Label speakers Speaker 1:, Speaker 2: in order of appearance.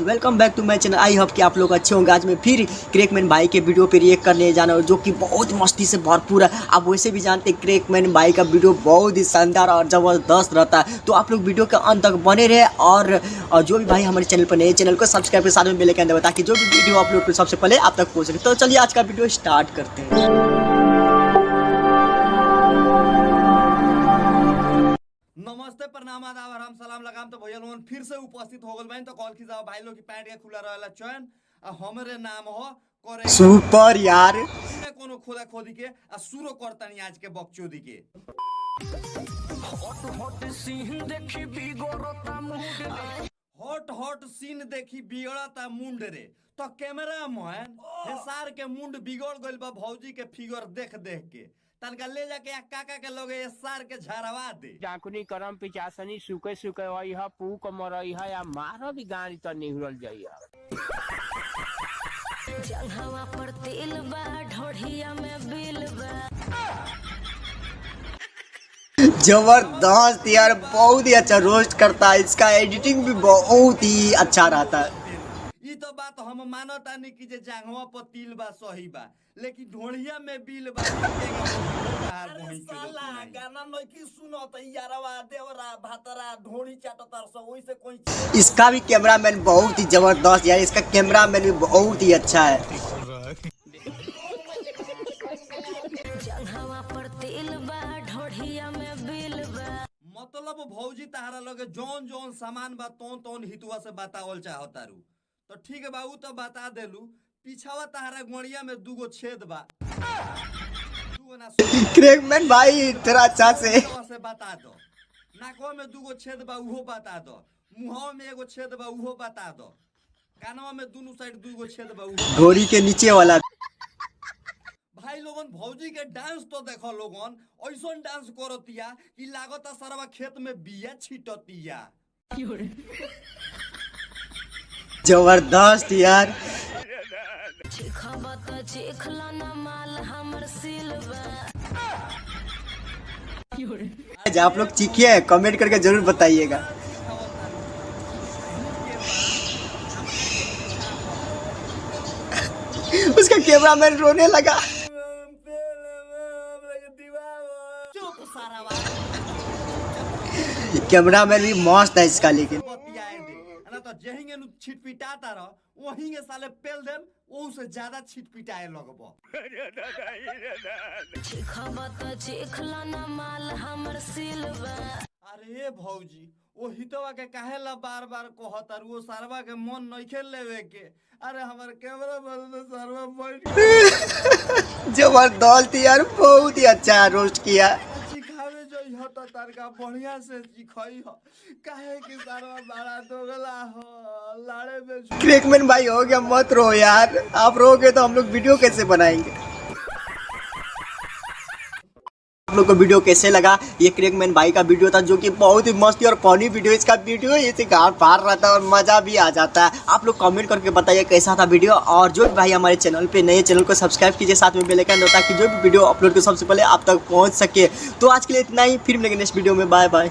Speaker 1: Welcome back to my channel. I hope कि आप लोग अच्छे होंगे। आज मैं फिर क्रैकमैन भाई के वीडियो पे रिएक्ट करने जाना हूँ, जो कि बहुत मस्ती से भरपूर है। आप वैसे भी जानते हैं क्रैकमैन भाई का वीडियो बहुत ही शानदार और ज़बरदस्त रहता है। तो आप लोग वीडियो के अंत तक बने रहे और जो भी भाई हमारे चैनल पर नए चैनल को सब्सक्राइब के साथ में बेल के अंदर ताकि जो भी वीडियो अपलोड कर सबसे पहले आप तक पहुँच सके। तो चलिए आज का वीडियो स्टार्ट करते हैं।
Speaker 2: नमस्ते प्रणाम आदाब हम सलाम लगाम। तो भैया लोगन फिर से उपस्थित हो गल बाइन। तो कॉल खिजाओ भाई लोग की पैंट के खुला रहेला चैन आ हमरे नाम हो करे
Speaker 1: सुपर यार
Speaker 2: में कोनो खोदा खोदी के आ शुरू करतानी आज के बकचोदी के। हॉट सीन देखी बिगड़ता मुंड रे। तो कैमरा मैन हेसार के मुंड बिगड़ गइल बा भौजी के फिगर देख देख के। तनका ले जाके काका के लोगे सार के झरवा दे।
Speaker 3: जाकुनी करम पिचासनी सुके सुके वही है पूक मरई है या मारो भी गाड़ी तो निहुरल जाइया।
Speaker 4: जंघवा पर तेल बा ढोढ़िया में बिल बा।
Speaker 1: जबरदस्त यार, बहुत ही अच्छा रोस्ट करता है। इसका एडिटिंग भी बहुत ही अच्छा रहता है।
Speaker 2: ये तो बात हम मानता नहीं कि जे जांघवा पर तिल बा सही बा, लेकिन ढोढ़िया में बिल बा। साला गाना नइकी सुनत यारवा देवरा भातरा ढोड़ी चाटतर से ओइ से कोई।
Speaker 1: इसका भी कैमरामैन बहुत ही जबरदस्त यार, इसका कैमरामैन भी बहुत ही अच्छा है।
Speaker 4: जंघवा पर तेल बा ढोढ़िया में बिल बा।
Speaker 2: मतलब भौजी तहरा लगे जौन जौन सामान बा तौन हितुआ से बतावल चाहतारू। तो ठीक है बाबू तो बता देलू। पीछावा तहरा गोड़िया में दूगो छेद बा।
Speaker 1: क्रैकमैन भाई तेरा अच्छा से
Speaker 2: बता दो। नाकवा में दूगो छेद बा उहो बता दो। मुंहवा में एगो छेद बा उहो बता दो। कानवा में दोनों साइड दूगो छेद बा उहो।
Speaker 1: घोड़ी के नीचे वाला
Speaker 2: भाई लोगन भौजी के डांस तो देखो लोगन ऐसा डांस करतिया कि लागता सरवा खेत में बिया छिटतिया।
Speaker 1: जबरदस्त यार। आज आप लोग चीखिए, कमेंट करके जरूर बताइएगा। उसका कैमरामैन रोने लगा। कैमरामैन भी मस्त है इसका, लेकिन
Speaker 2: तो जहिंगे नु छिटपिटाता रह वहिंगे साले पेल देम ओ से ज्यादा छिटपिटाए लगबो। अरे भौजी ओ हितवा के काहे ला बार बार कहतर वो सरवा के मन नइखे लेवे के। अरे हमर कैमरा में सरवा बैठ
Speaker 1: जबरदस्त यार, बहुत ही अच्छा रोस्ट किया।
Speaker 2: तो तारका बढ़िया से चिखई हो काहे कि सरवा बड़ा दोगला हो लाड़े में।
Speaker 1: क्रैकमैन भाई हो गया, मत रो यार। आप रोगे तो हम लोग वीडियो कैसे बनाएंगे। आप लोग को वीडियो कैसे लगा? ये क्रैकमैन भाई का वीडियो था, जो कि बहुत ही मस्ती और फनी वीडियो। इसका वीडियो ऐसे गाड़ फाड़ रहता है और मजा भी आ जाता है। आप लोग कमेंट करके बताइए कैसा था वीडियो। और जो भी भाई हमारे चैनल पे नए चैनल को सब्सक्राइब कीजिए, साथ में बेल आइकन ताकि जो भी वीडियो अपलोड कर सबसे पहले आप तक पहुंच सके। तो आज के लिए इतना ही, फिर मिलेंगे नेक्स्ट वीडियो में। Bye bye.